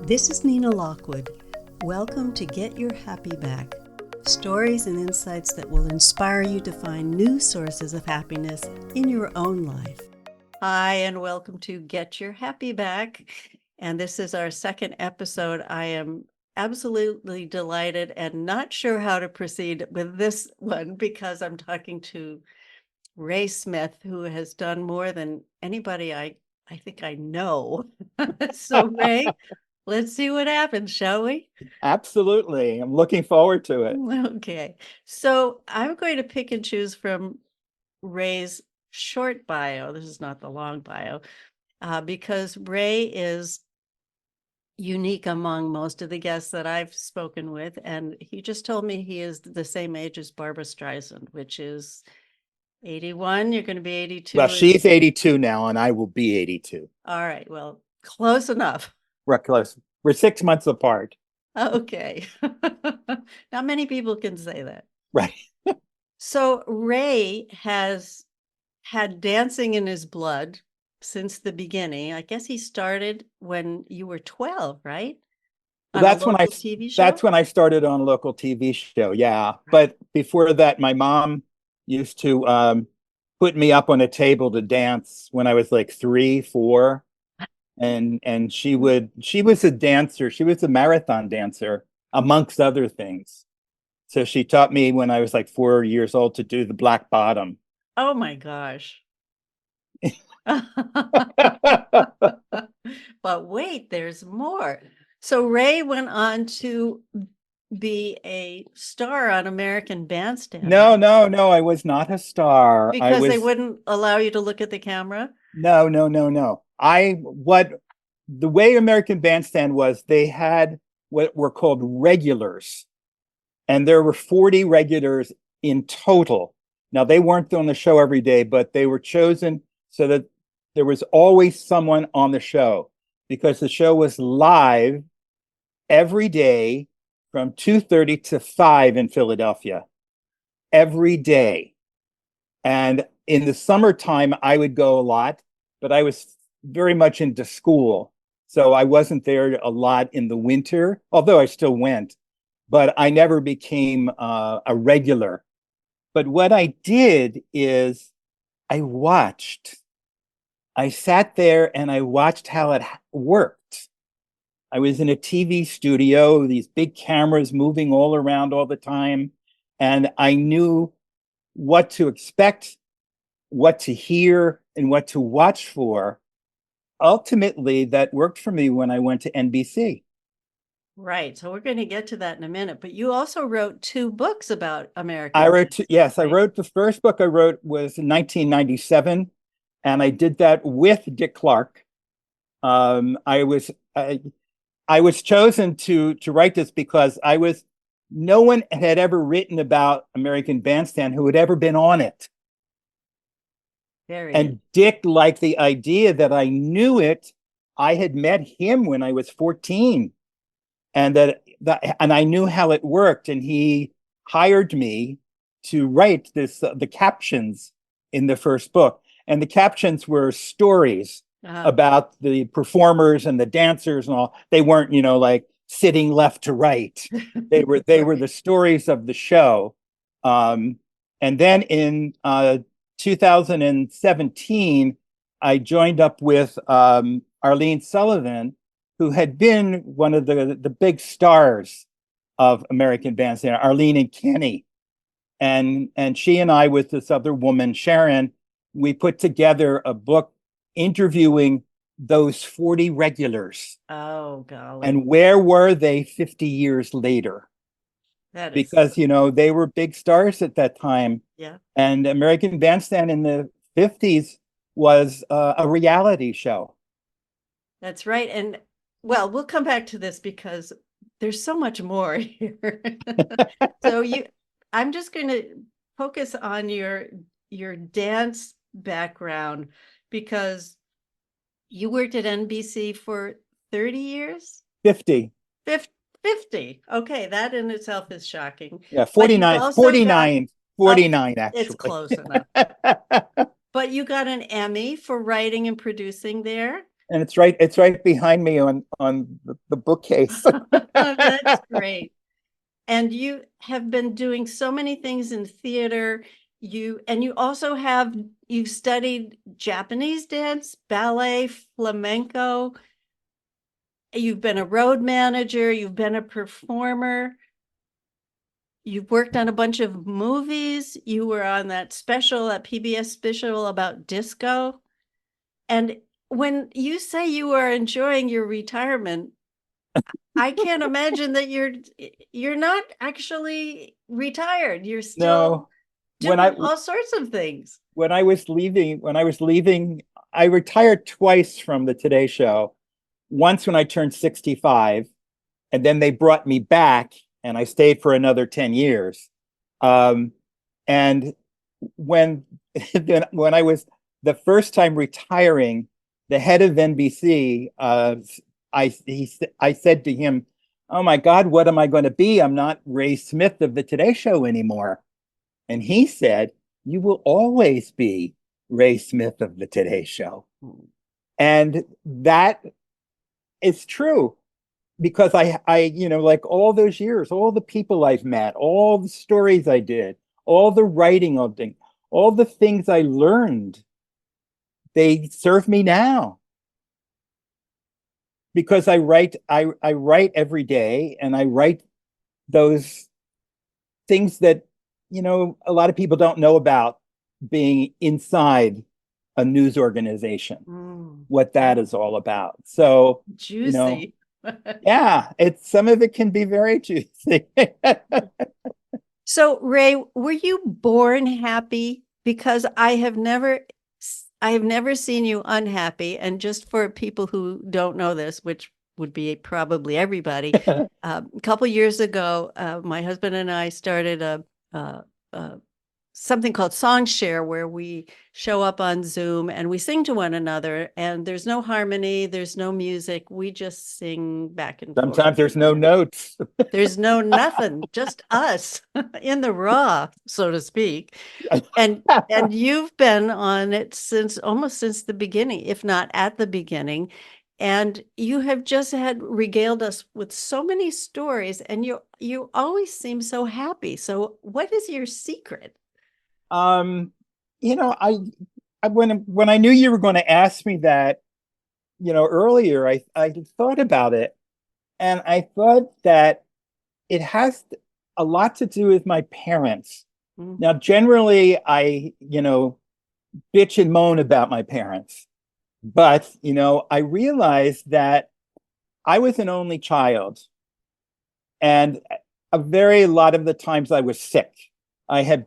This is Nina Lockwood. Welcome to Get Your Happy Back. Stories and insights that will inspire you to find new sources of happiness in your own life. Hi, and welcome to Get Your Happy Back. And this is our second episode. I am absolutely delighted and not sure how to proceed with this one because I'm talking to Ray Smith, who has done more than anybody I think I know. So Ray, let's see what happens, shall we? Absolutely. I'm looking forward to it. Okay. So I'm going to pick and choose from Ray's short bio. This is not the long bio, because Ray is unique among most of the guests that I've spoken with. And he just told me he is the same age as Barbra Streisand, which is 81. You're going to be 82. Well, she's 82 now, and I will be 82. All right. Well, close enough. We're close. We're 6 months apart. Okay. Not many people can say that. Right. So Ray has had dancing in his blood since the beginning. I guess he started when you were 12, right? Well, that's when TV show? That's when I started on a local TV show. Yeah. Right. But before that, my mom used to put me up on a table to dance when I was like 3, 4. And she was a dancer. She was a marathon dancer, amongst other things. So she taught me when I was like 4 years old to do the black bottom. Oh my gosh. But wait, there's more. So Ray went on to be a star on American Bandstand. No, I was not a star. Because they wouldn't allow you to look at the camera? No. The way American Bandstand was, they had what were called regulars. And there were 40 regulars in total. Now, they weren't on the show every day, but they were chosen so that there was always someone on the show, because the show was live every day from 2:30 to 5 in Philadelphia, every day. And in the summertime, I would go a lot, but I was very much into school. So I wasn't there a lot in the winter, although I still went, but I never became a regular. But what I did is I sat there and I watched how it worked. I was in a TV studio, these big cameras moving all around all the time. And I knew what to expect, what to hear, and what to watch for. Ultimately, that worked for me when I went to NBC. Right. So we're going to get to that in a minute. But you also wrote 2 books about American. I wrote I wrote the first book I wrote was in 1997, and I did that with Dick Clark. I was chosen to write this because no one had ever written about American Bandstand who had ever been on it. And Dick liked the idea that I knew it. I had met him when I was 14, and and I knew how it worked. And he hired me to write the captions in the first book. And the captions were stories about the performers and the dancers and all. They weren't, like sitting left to right. They were the stories of the show. And then in 2017, I joined up with Arlene Sullivan, who had been one of the big stars of American Bandstand, Arlene and Kenny. And she and I, with this other woman, Sharon, we put together a book interviewing those 40 regulars. Oh, golly. And where were they 50 years later? Because, they were big stars at that time. Yeah. And American Bandstand in the 50s was a reality show. That's right. And, well, we'll come back to this because there's so much more here. So I'm just going to focus on your dance background, because you worked at NBC for 30 years? 50. 50. Okay, that in itself is shocking. Yeah, 49 actually. It's close enough. But you got an Emmy for writing and producing there. And it's right behind me on the bookcase. That's great. And you have been doing so many things in theater. You also you've studied Japanese dance, ballet, flamenco. You've been a road manager, you've been a performer. You've worked on a bunch of movies. You were on that PBS special about disco. And when you say you are enjoying your retirement, I can't imagine that you're not actually retired. You're still No, when I doing all sorts of things. when I was leaving, I retired twice from the Today Show. Once when I turned 65, and then they brought me back, and I stayed for another 10 years. And when when I was the first time retiring, the head of NBC, I said to him, "Oh my God, what am I going to be? I'm not Ray Smith of the Today Show anymore." And he said, "You will always be Ray Smith of the Today Show." And that is true because like all those years, all the people I've met, all the stories I did, all the writing of things, all the things I learned, they serve me now because I write every day, and I write those things that a lot of people don't know about being inside a news organization, what that is all about. So Juicy. yeah, some of it can be very juicy. So, Ray, were you born happy? Because I have never seen you unhappy. And just for people who don't know this, which would be probably everybody, a couple years ago, my husband and I started something called Song Share, where we show up on Zoom and we sing to one another, and there's no harmony, there's no music. We just sing back and forth. Sometimes there's no notes. There's no nothing, just us in the raw, so to speak. And you've been on it almost since the beginning, if not at the beginning. And you have just regaled us with so many stories, and you always seem so happy. So what is your secret? Um, when I knew you were going to ask me that, earlier, I thought about it, and I thought that it has a lot to do with my parents. Mm-hmm. Now, generally, I bitch and moan about my parents, but I realized that I was an only child, and a lot of the times I was sick. I had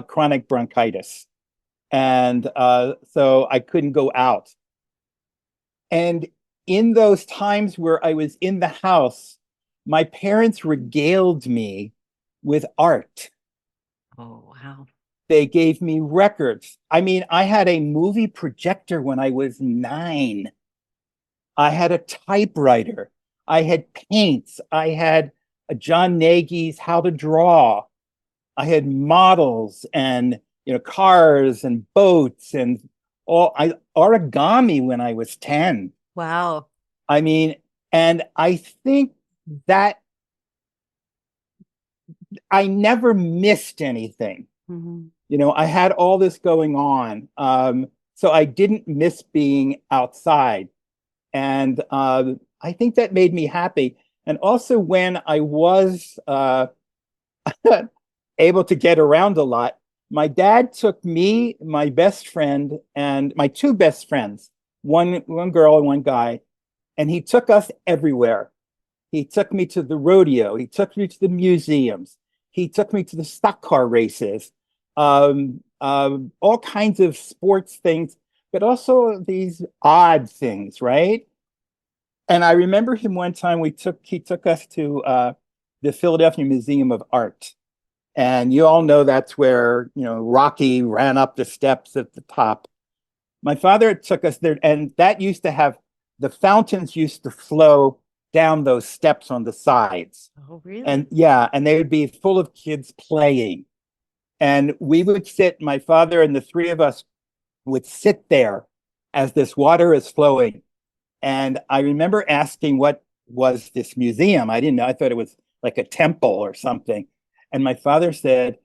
chronic bronchitis, and so I couldn't go out. And in those times where I was in the house, my parents regaled me with art. Oh, wow. They gave me records. I mean, I had a movie projector when I was 9. I had a typewriter. I had paints. I had John Nagy's How to Draw. I had models and cars and boats and origami when I was 10. Wow. I mean, and I think that I never missed anything. Mm-hmm. I had all this going on. So I didn't miss being outside. And I think that made me happy. And also when I was able to get around a lot, my dad took me, my best friend, and my 2 best friends, one girl and one guy, and he took us everywhere. He took me to the rodeo. He took me to the museums. He took me to the stock car races, all kinds of sports things, but also these odd things, right? And I remember him one time, he took us to the Philadelphia Museum of Art. And you all know that's where, Rocky ran up the steps at the top. My father took us there, and that used to have, the fountains used to flow down those steps on the sides. Oh, really? And yeah, and they would be full of kids playing. And we would my father and the 3 of us would sit there as this water is flowing. And I remember asking what was this museum. I didn't know. I thought it was like a temple or something. And my father said,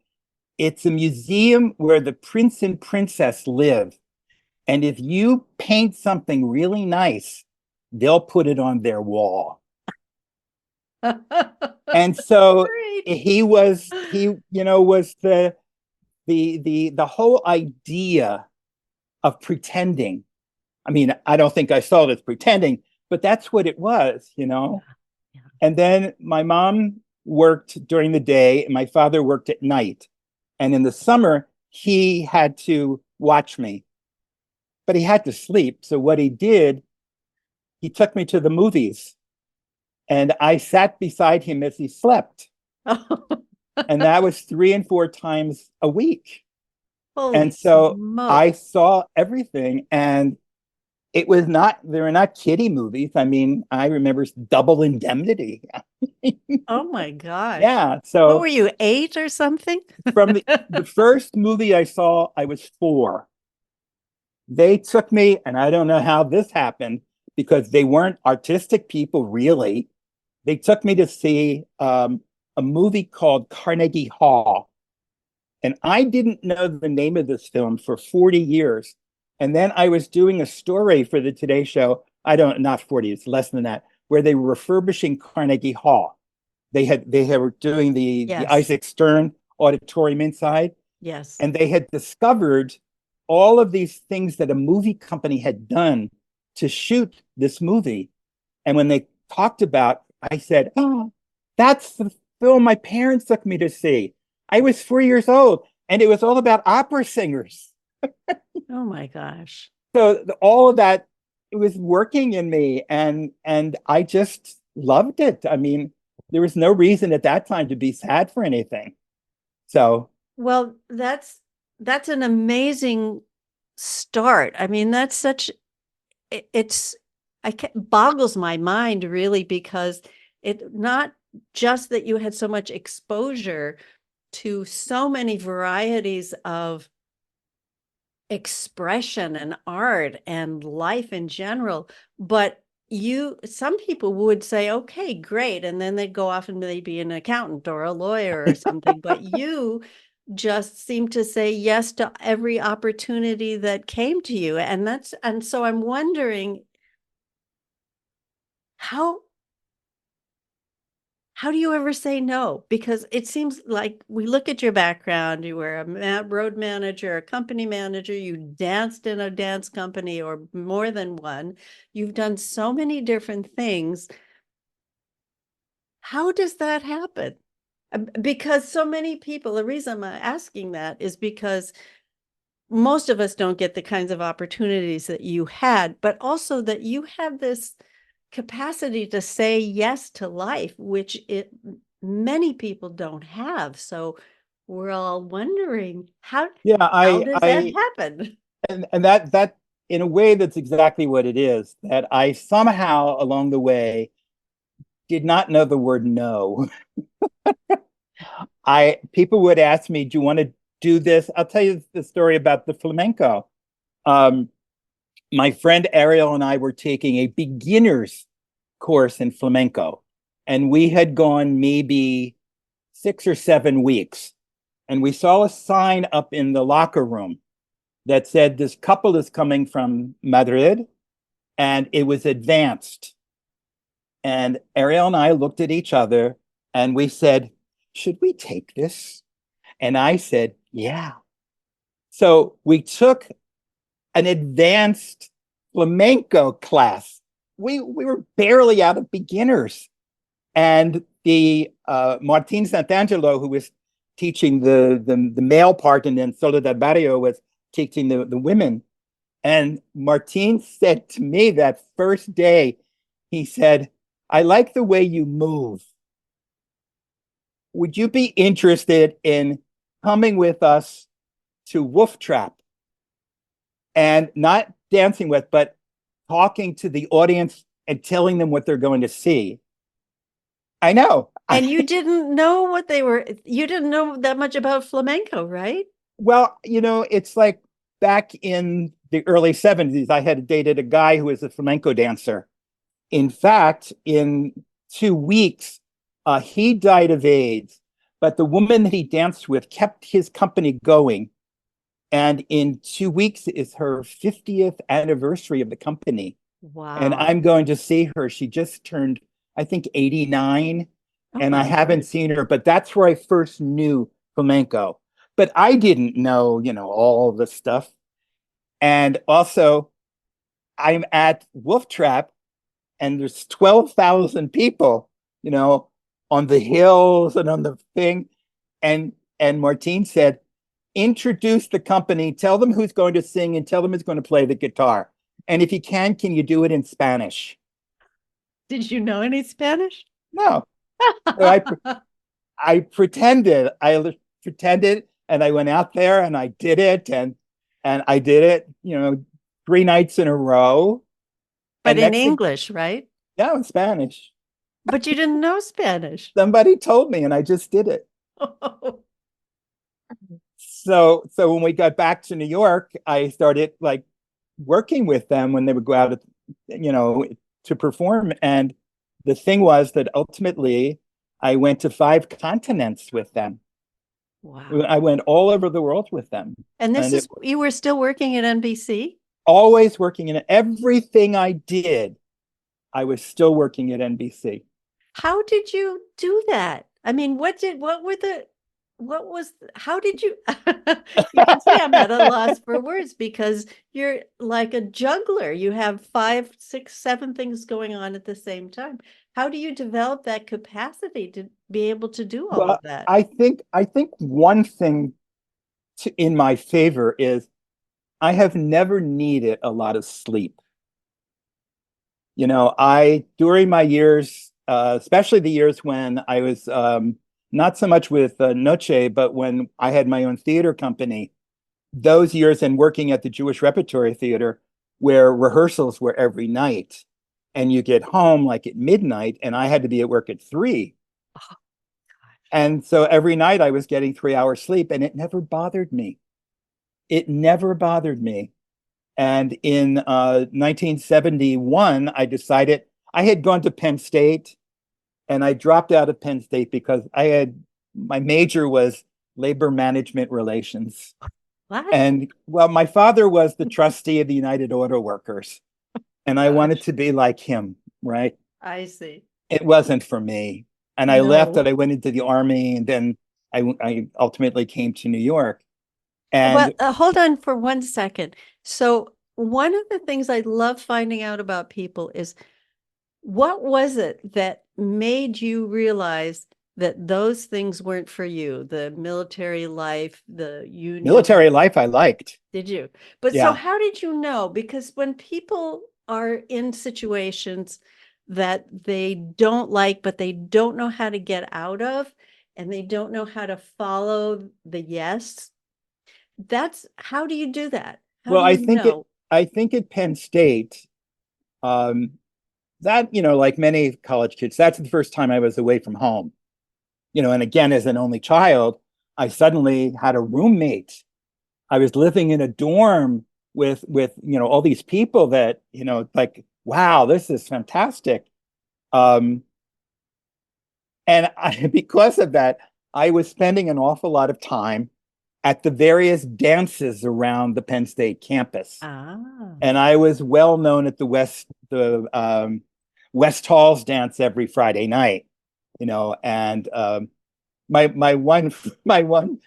it's a museum where the prince and princess live. And if you paint something really nice, they'll put it on their wall. And so Great. was the whole idea of pretending. I mean, I don't think I saw it as pretending, but that's what it was. Yeah. And then my mom worked during the day, and my father worked at night. And in the summer, he had to watch me, but he had to sleep. So what he did, he took me to the movies, and I sat beside him as he slept. And that was 3 and 4 times a week. Holy And so I smokes. saw everything, and they were not kiddie movies. I mean, I remember Double Indemnity. Oh my gosh. Yeah. What were So you, 8 or something? from the first movie I saw, I was 4. They took me, and I don't know how this happened because they weren't artistic people, really. They took me to see a movie called Carnegie Hall. And I didn't know the name of this film for 40 years. And then I was doing a story for the Today Show. Not 40, it's less than that, where they were refurbishing Carnegie Hall. Were doing the Yes. Isaac Stern auditorium inside, Yes. and they had discovered all of these things that a movie company had done to shoot this movie. And when they talked about, I said, "Oh, that's the film my parents took me to see. I was 4 years old, and it was all about opera singers." Oh my gosh. So all of that, it was working in me, and I just loved it. I mean, there was no reason at that time to be sad for anything. So Well, that's an amazing start. I mean, that's such it's boggles my mind really, because it not just that you had so much exposure to so many varieties of expression and art and life in general, but some people would say, okay, great, and then they'd go off and they'd be an accountant or a lawyer or something, but you just seem to say yes to every opportunity that came to you, and so I'm wondering how how do you ever say no? Because it seems like we look at your background, you were a road manager, a company manager, you danced in a dance company or more than one. You've done so many different things. How does that happen? Because so many people, the reason I'm asking that is because most of us don't get the kinds of opportunities that you had, but also that you have this capacity to say yes to life, which many people don't have. So we're all wondering yeah, how does that I happen? and that in a way, that's exactly what it is. That I somehow along the way did not know the word no. People would ask me, "Do you want to do this?" I'll tell you the story about the flamenco. Um, my friend Ariel and I were taking a beginner's course in flamenco, and we had gone maybe 6 or 7 weeks, and we saw a sign up in the locker room that said this couple is coming from Madrid, and it was advanced. And Ariel and I looked at each other, and we said, "Should we take this?" And I said, "Yeah." So we took an advanced flamenco class. We were barely out of beginners. And the Martin Santangelo, who was teaching the male part, and then Soledad Barrio was teaching the women. And Martin said to me that first day, he said, "I like the way you move. Would you be interested in coming with us to Wolf Trap?" And not dancing with, but talking to the audience and telling them what they're going to see. I know. And you didn't know you didn't know that much about flamenco, right? Well, it's like back in the early 70s, I had dated a guy who was a flamenco dancer. In fact, in 2 weeks, he died of AIDS, but the woman that he danced with kept his company going. And in 2 weeks is her 50th anniversary of the company. And Wow. I'm going to see her. She just turned, I think, 89, Oh and I my haven't goodness. seen her, but that's where I first knew flamenco. But I didn't know, all the stuff. And also, I'm at Wolf Trap, and there's 12,000 people, on the hills and on the thing. And Martine said, introduce the company, tell them who's going to sing, and tell them who's going to play the guitar. And if you can you do it in Spanish? Did you know any Spanish? No. So I pretended. I pretended, and I went out there and I did it, and I did it, 3 nights in a row. But And in next thing, English, right? now in Spanish. But you didn't know Spanish. Somebody told me, and I just did it. So when we got back to New York, I started like working with them when they would go out, to perform. And the thing was that ultimately I went to 5 continents with them. Wow. I went all over the world with them. And this And is, you were still working at NBC? always working in everything I did, I was still working at NBC. How did you do that? I mean, how did you, you can see I'm at a loss for words because you're like a juggler. You have 5, 6, 7 things going on at the same time. How do you develop that capacity to be able to do all Well, of that? I think one thing in my favor is I have never needed a lot of sleep. I during my years, especially the years when I was not so much with Noche, but when I had my own theater company, those years and working at the Jewish Repertory Theater, where rehearsals were every night, and you get home like at midnight, and I had to be at work at 3. Oh, And so every night I was getting 3 hours sleep, and it never bothered me. It never bothered me. And in 1971, I decided I had gone to Penn State, and I dropped out of Penn State because my major was labor management relations. what? And well, my father was the trustee of the United Auto Workers, and I wanted Gosh, to be like him, right? I see. It wasn't for me. And I left No. and I went into the army, and then I ultimately came to New York. Well, And hold on for 1 second. So one of the things I love finding out about people is what was it that made you realize that those things weren't for you? The military life, the union, military life, I liked. did you? But so Yeah. how did you know? Because when people are in situations that they don't like, but they don't know how to get out of, and they don't know how to follow the yes, that's how do you do that? How Well, do you know? I think at Penn State, um, that, like many college kids, that's the first time I was away from home. And again, as an only child, I suddenly had a roommate. I was living in a dorm with all these people that, like, wow, this is fantastic. Um, because of that, I was spending an awful lot of time at the various dances around the Penn State campus. Ah. And I was well known at West Hall's dance every Friday night, and my one my one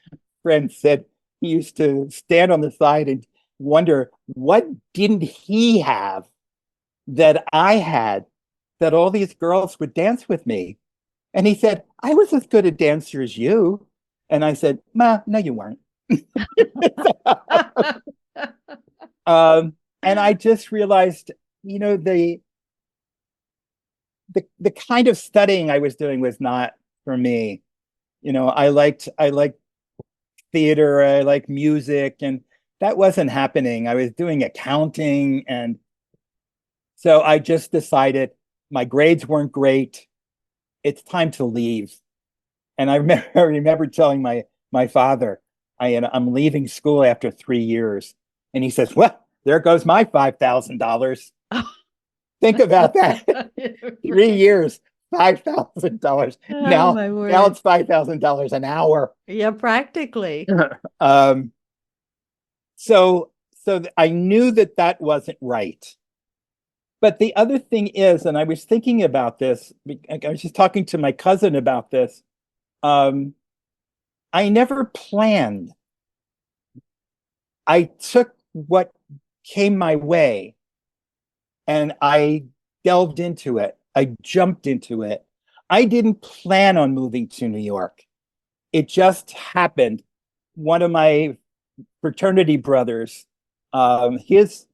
friend said he used to stand on the side and wonder what didn't he have that I had that all these girls would dance with me. And he said, I was as good a dancer as you. And I said, Ma, no, you weren't. um, and I just realized, the kind of studying I was doing was not for me. I liked theater, I liked music, and that wasn't happening. I was doing accounting, and so I just decided my grades weren't great. It's time to leave. And I remember telling my father, I'm leaving school after 3 years. And he says, well, there goes my $5,000. Think about that. 3 years, $5,000. Oh, my Now word. it's $5,000 an hour. Yeah, practically. Um, so I knew that that wasn't right. But the other thing is, and I was thinking about this, I was just talking to my cousin about this. I never planned. I took what came my way and I delved into it. I jumped into it. I didn't plan on moving to New York. It just happened. One of my fraternity brothers, his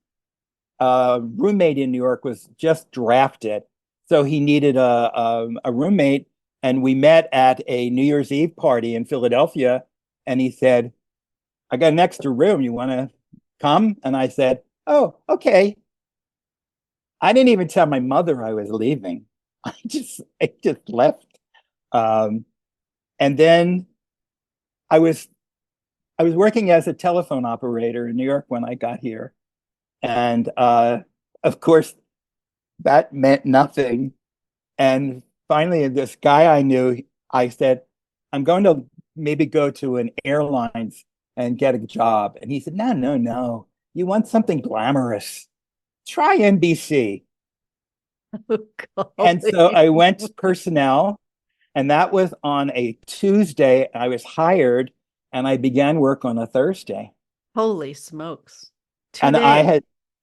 roommate in New York was just drafted. So he needed a roommate. And we met at a New Year's Eve party in Philadelphia. And he said, I got an extra room. You want to come? And I said, oh, okay. I didn't even tell my mother I was leaving. I just left. And then I was working as a telephone operator in New York when I got here. And of course, that meant nothing. And finally, this guy I knew, I said, I'm going to maybe go to an airlines and get a job. And he said, no, no, no. You want something glamorous. Try NBC. Oh, And so I went to personnel, and that was on a Tuesday. I was hired, and I began work on a Thursday. holy smokes. And Today.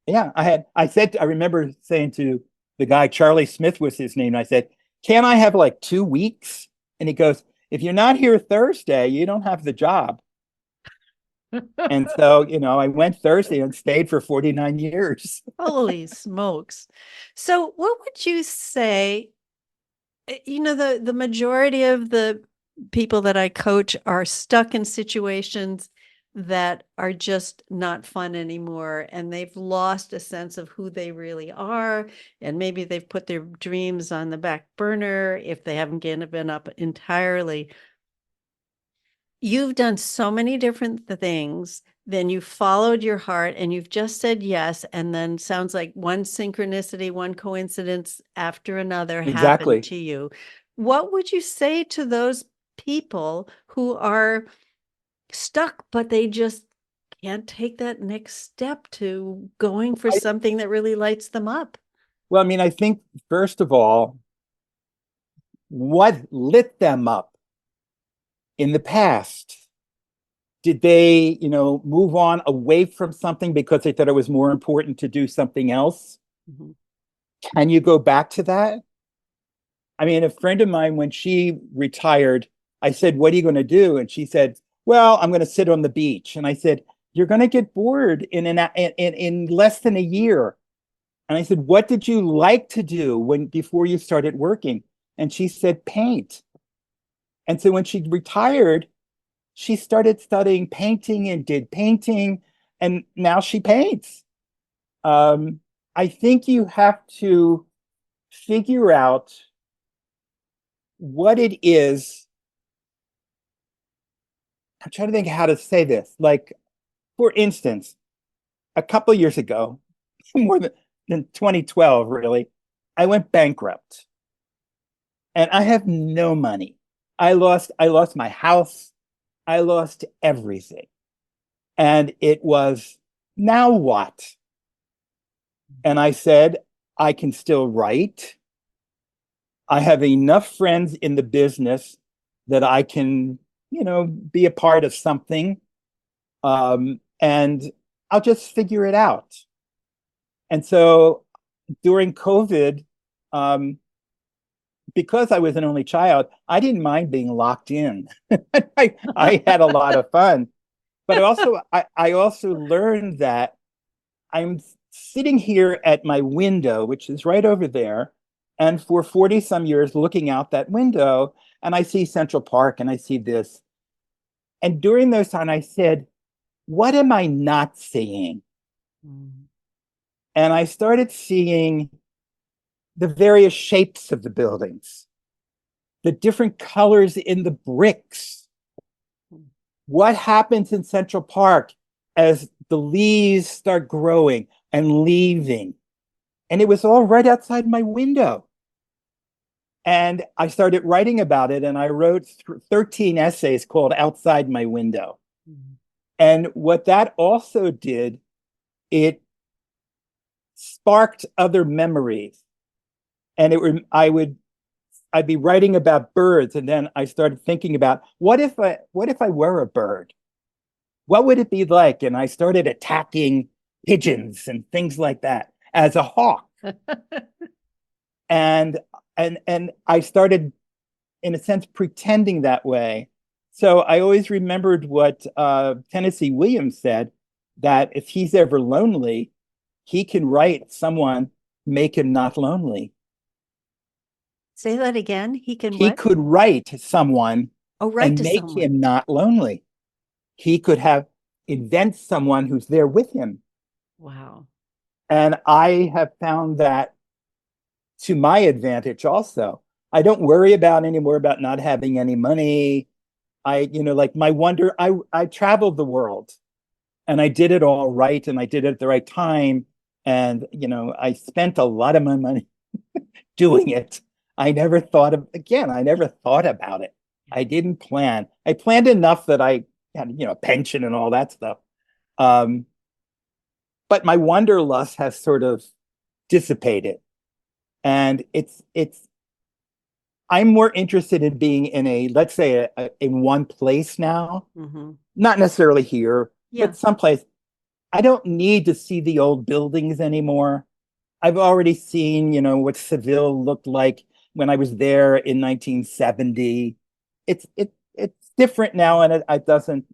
I remember saying to the guy, Charlie Smith was his name. I said, can I have like 2 weeks? And he goes, if you're not here Thursday, you don't have the job. And so, I went Thursday and stayed for 49 years. Holy smokes. So what would you say, the majority of the people that I coach are stuck in situations that are just not fun anymore, and they've lost a sense of who they really are, and maybe they've put their dreams on the back burner if they haven't given up entirely. You've done so many different things, then you followed your heart and you've just said yes, and then sounds like one synchronicity, one coincidence after another happened Exactly. to you. What would you say to those people who are stuck, but they just can't take that next step to going for I, something that really lights them up? well, I mean, I think, first of all, what lit them up in the past? Did they, move on away from something because they thought it was more important to do something else? Mm-hmm. Can you go back to that? I mean, a friend of mine, when she retired, I said, what are you going to do? And she said, well, I'm going to sit on the beach. And I said, you're going to get bored in less than a year. And I said, what did you like to do before you started working? And she said, paint. And so when she retired, she started studying painting and did painting, and now she paints. I think you have to figure out what it is. I'm trying to think how to say this. Like, for instance, a couple years ago, more than 2012, really, I went bankrupt and I have no money. I lost my house. I lost everything. And it was, now what? And I said, I can still write. I have enough friends in the business that I can, be a part of something. And I'll just figure it out. And so during COVID, because I was an only child, I didn't mind being locked in. I had a lot of fun. But I also learned that I'm sitting here at my window, which is right over there, and for 40 some years looking out that window, and I see Central Park and I see this. And during those times, I said, what am I not seeing? Mm. And I started seeing the various shapes of the buildings, the different colors in the bricks. What happens in Central Park as the leaves start growing and leaving. And it was all right outside my window. And I started writing about it, and I wrote 13 essays called Outside My Window. Mm-hmm. And what that also did, it sparked other memories. And I'd be writing about birds, and then I started thinking about what if I were a bird? What would it be like? And I started attacking pigeons and things like that as a hawk. and I started, in a sense, pretending that way. So I always remembered what Tennessee Williams said, that if he's ever lonely, he can write someone, make him not lonely. Say that again. He could write someone and make him not lonely. He could invent someone who's there with him. Wow. And I have found that to my advantage also. I don't worry anymore about not having any money. Like my wonder, I traveled the world, and I did it all right, and I did it at the right time. And, I spent a lot of my money doing it. I never thought about it. I didn't plan. I planned enough that I had, pension and all that stuff. But my wanderlust has sort of dissipated. And I'm more interested in being in let's say, in one place now. Mm-hmm. Not necessarily here, but someplace. I don't need to see the old buildings anymore. I've already seen, what Seville looked like when I was there in 1970. It's different now, and it doesn't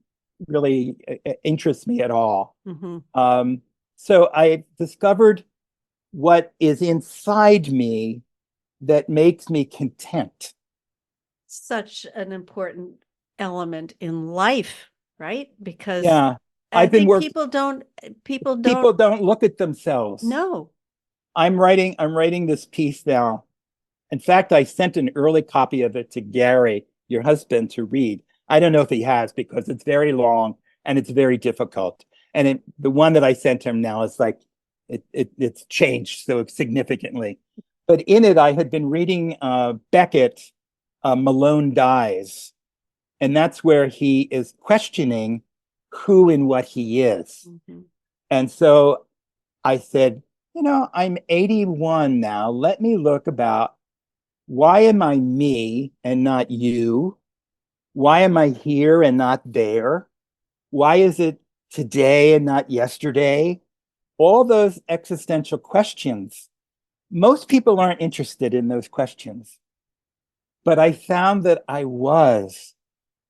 really interest me at all. Mm-hmm. So I discovered what is inside me that makes me content. Such an important element in life, right? Because I think people don't look at themselves. No. I'm writing this piece now. In fact, I sent an early copy of it to Gary, your husband, to read. I don't know if he has, because it's very long and it's very difficult. And the one that I sent him now is like, it's changed so significantly. But in it, I had been reading Beckett, Malone Dies. And that's where he is questioning who and what he is. Mm-hmm. And so I said, I'm 81 now. Let me look about, why am I me and not you? Why am I here and not there? Why is it today and not yesterday? All those existential questions. Most people aren't interested in those questions. But I found that I was.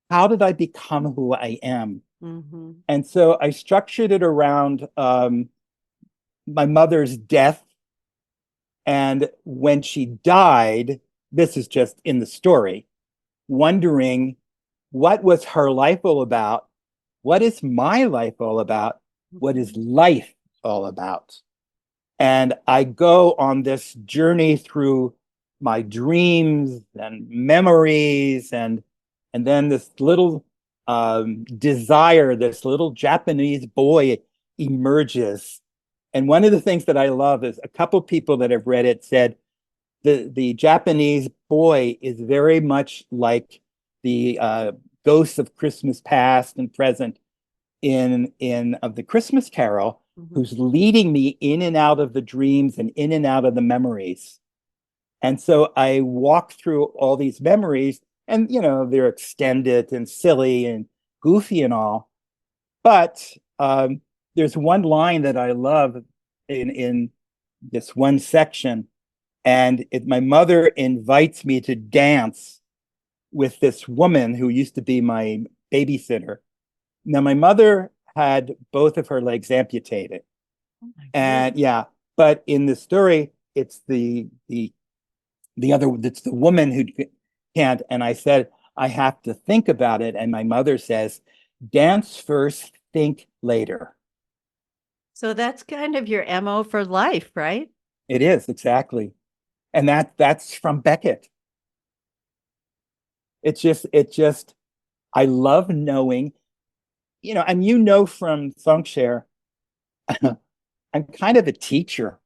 How did I become who I am? Mm-hmm. And so I structured it around my mother's death. And when she died, this is just in the story, wondering, what was her life all about? What is my life all about? What is life all about? And I go on this journey through my dreams and memories, and then this little desire, this little Japanese boy emerges. And one of the things that I love is, a couple people that have read it said the Japanese boy is very much like the ghosts of Christmas past and present in of the Christmas Carol, mm-hmm. who's leading me in and out of the dreams and in and out of the memories. And so I walk through all these memories, and they're extended and silly and goofy and all. But there's one line that I love in this one section, and my mother invites me to dance with this woman who used to be my babysitter. Now, my mother had both of her legs amputated. Oh, and but in the story, it's the woman who can't. And I said, I have to think about it. And my mother says, dance first, think later. So that's kind of your MO for life, right? It is, exactly. And that's from Beckett. It's just, I love knowing, and from Songshare, I'm kind of a teacher.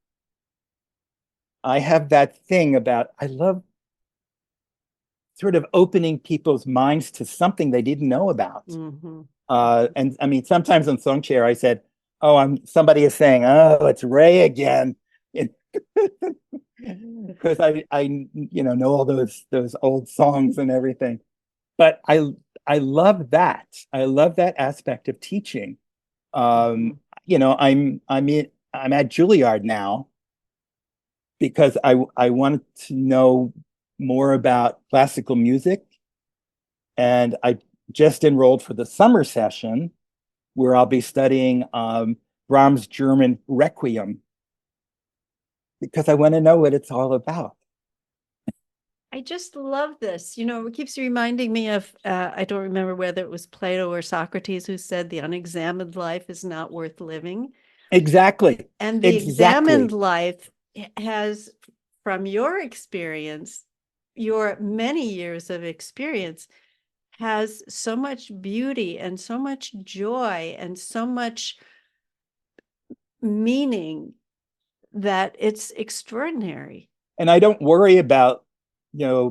I have that thing about, I love sort of opening people's minds to something they didn't know about. Mm-hmm. And I mean, sometimes on Song Chair, I said, "Oh, somebody is saying, oh, it's Ray again," because I know all those old songs and everything. But I love that. I love that aspect of teaching. Mm-hmm. I'm at Juilliard now because I wanted to know more about classical music, and I just enrolled for the summer session where I'll be studying Brahms' German Requiem because I want to know what it's all about. I just love this. It keeps reminding me of, I don't remember whether it was Plato or Socrates who said the unexamined life is not worth living. Exactly. And the examined Exactly. life has, from your experience, your many years of experience, has so much beauty and so much joy and so much meaning that it's extraordinary. And I don't worry about, there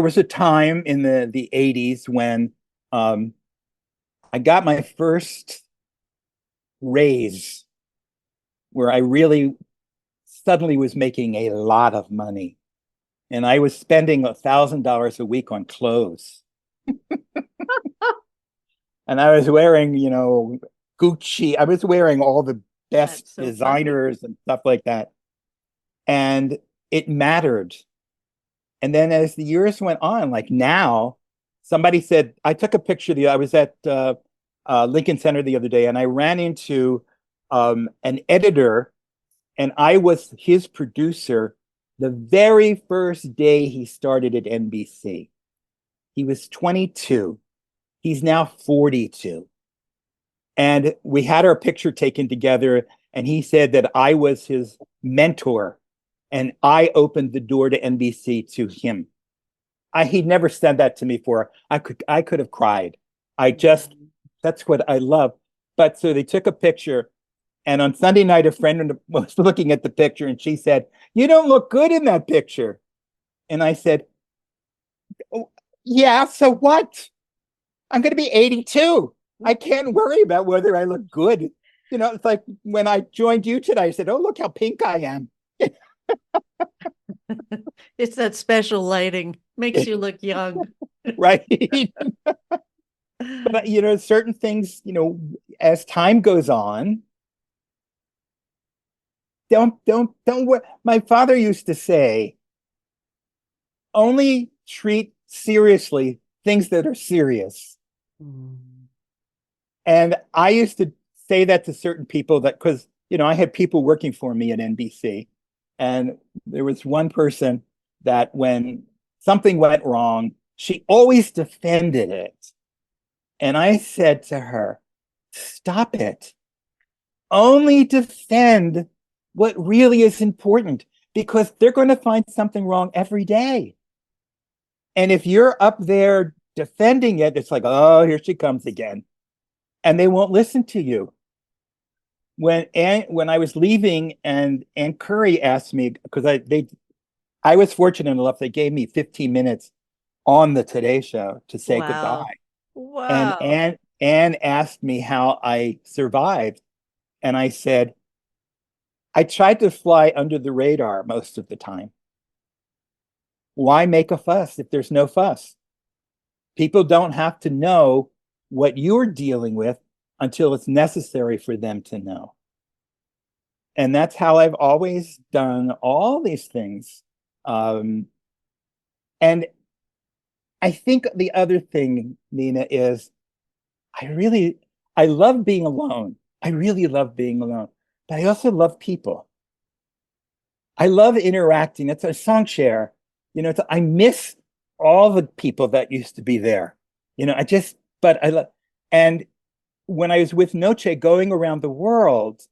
was a time in the 80s when um, I got my first raise where I really suddenly was making a lot of money. And I was spending $1,000 a week on clothes. And I was wearing, Gucci. I was wearing all the That's best so funny. designers and stuff like that. And it mattered. And then as the years went on, like now, somebody said, I took a picture. I was at Lincoln Center the other day, and I ran into an editor, and I was his producer the very first day he started at NBC. He was 22. He's now 42. And we had our picture taken together, and he said that I was his mentor, and I opened the door to NBC to him. He'd never said that to me before. I could have cried. That's what I love. But so they took a picture, and on Sunday night, a friend was looking at the picture, and she said, "You don't look good in that picture." And I said, "Oh, yeah, so what? I'm going to be 82. I can't worry about whether I look good." It's like when I joined you today, I said, "Oh, look how pink I am." It's that special lighting, makes you look young. Right. But certain things, as time goes on, don't worry. My father used to say, only treat seriously things that are serious. Mm. And I used to say that to certain people that because, I had people working for me at NBC. And there was one person that when something went wrong, she always defended it. And I said to her, stop it. Only defend what really is important because they're going to find something wrong every day. And if you're up there defending it, it's like, oh, here she comes again. And they won't listen to you. When I was leaving and Ann Curry asked me, because I was fortunate enough, they gave me 15 minutes on the Today Show to say Wow. goodbye. And Wow. Ann asked me how I survived. And I said, I tried to fly under the radar most of the time. Why make a fuss if there's no fuss? People don't have to know what you're dealing with until it's necessary for them to know. And that's how I've always done all these things. And I think the other thing, Nina, is I love being alone. I really love being alone, but I also love people. I love interacting. It's a song share. I miss all the people that used to be there. But I love, and when I was with Noche going around the world,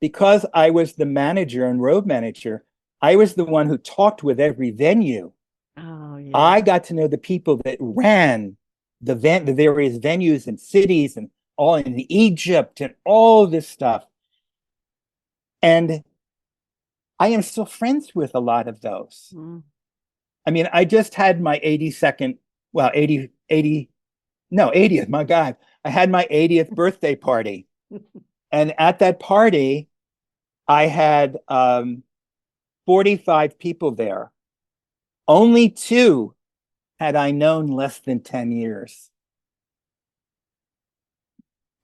because I was the manager and road manager, I was the one who talked with every venue. Oh, yeah. I got to know the people that ran the various venues and cities and all in Egypt and all this stuff. And I am still friends with a lot of those. Mm. I mean, I just had my 82nd, well, 80th, my God. I had my 80th birthday party. And at that party, I had 45 people there. Only two had I known less than 10 years.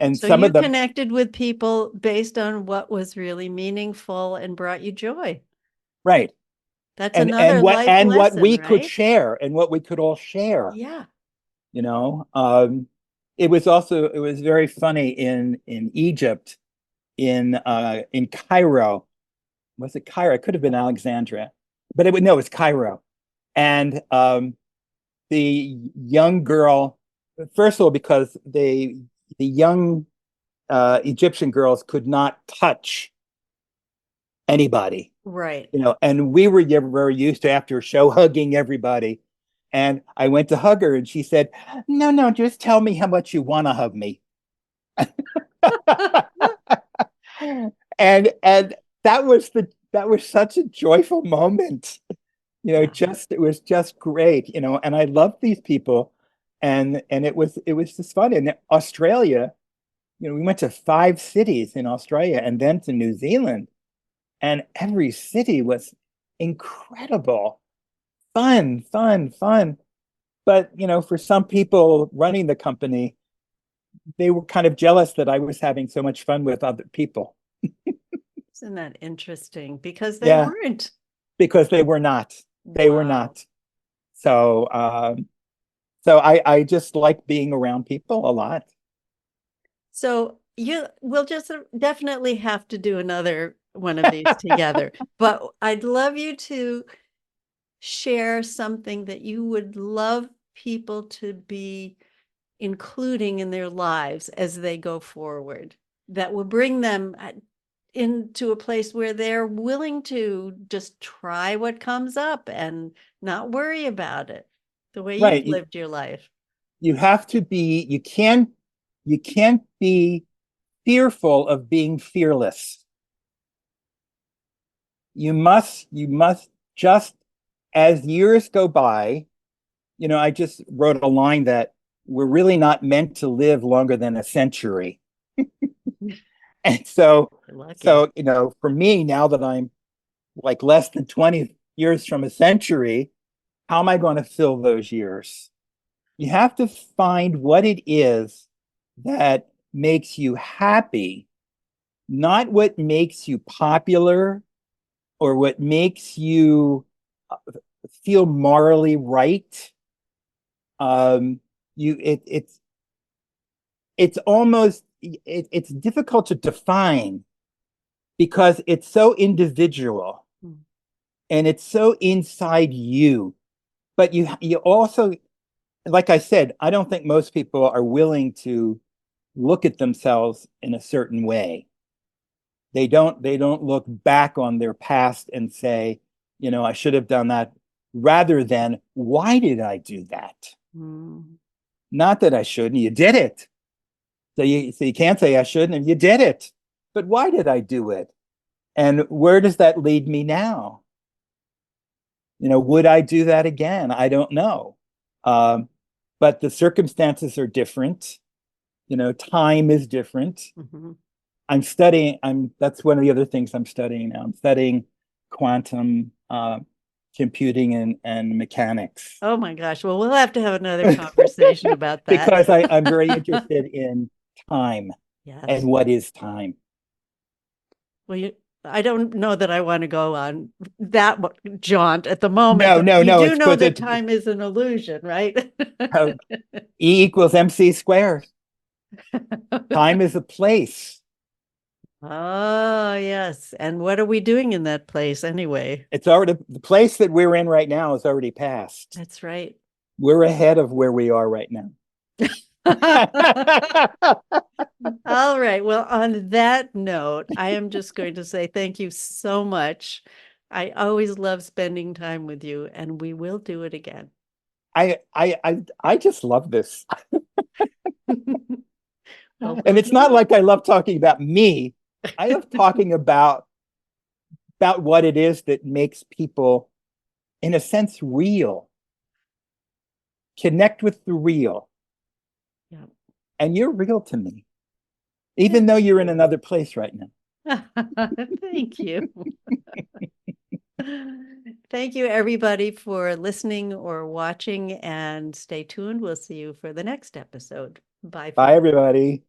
And So some you of them, connected with people based on what was really meaningful and brought you joy. right. That's And another life what lesson, we could right? share and what we could all share, Yeah. you know. It was very funny in Egypt, in Cairo. Was it Cairo? It could have been Alexandria, but it was Cairo. And the young girl, first of all, because the young Egyptian girls could not touch anybody, Right. you know, and we were very used to after a show hugging everybody. And I went to hug her, and she said, "No, no, just tell me how much you want to hug me." And that was such a joyful moment. You know, Yeah. it was just great, you know, and I loved these people, and it was just fun. In Australia, you know, we went to 5 cities in Australia and then to New Zealand, and every city was incredible. Fun, fun, fun. But, you know, for some people running the company, they were kind of jealous that I was having so much fun with other people. Isn't that interesting? Because they Yeah, weren't. because they were not. They were Wow. not. So, I just like being around people a lot. So we'll just definitely have to do another one of these together. But I'd love you to share something that you would love people to be including in their lives as they go forward that will bring them into a place where they're willing to just try what comes up and not worry about it the way you've Right. lived your life. You have to be, you can't be fearful of being fearless. You must just, as years go by, you know, I just wrote a line that we're really not meant to live longer than a century. And You're lucky. you know, for me, now that I'm like less than 20 years from a century, how am I going to fill those years? You have to find what it is that makes you happy, not what makes you popular or what makes you feel morally right. Um, you it's almost it's difficult to define because it's so individual Mm. and it's so inside you. But you also, like I said, I don't think most people are willing to look at themselves in a certain way. They don't look back on their past and say, you know, I should have done that, rather than why did I do that? Mm. Not that I shouldn't, you did it. So you can't say I shouldn't, and you did it. But why did I do it? And where does that lead me now? You know, would I do that again? I don't know. Um, but the circumstances are different. You know, time is different. Mm-hmm. That's one of the other things I'm studying now. I'm studying quantum computing and mechanics. Oh my gosh. Well, we'll have to have another conversation about that. Because I'm very interested in time and Yes. what is time. Well, I don't know that I want to go on that jaunt at the moment, No, but no, you no, do it's know because that it time is an illusion, right? E equals MC squared. Time is a place. Oh, yes. And what are we doing in that place anyway? It's already, the place that we're in right now is already past. That's right. We're ahead of where we are right now. All right. Well, on that note, I am just going to say thank you so much. I always love spending time with you, and we will do it again. I just love this. Well, And we'll it's do not it. like I love talking about me. I love talking about about what it is that makes people, in a sense, real. Connect with the real. Yeah. And you're real to me, even though you're in another place right now. Thank you. Thank you, everybody, for listening or watching, and stay tuned. We'll see you for the next episode. Bye. Bye, everybody.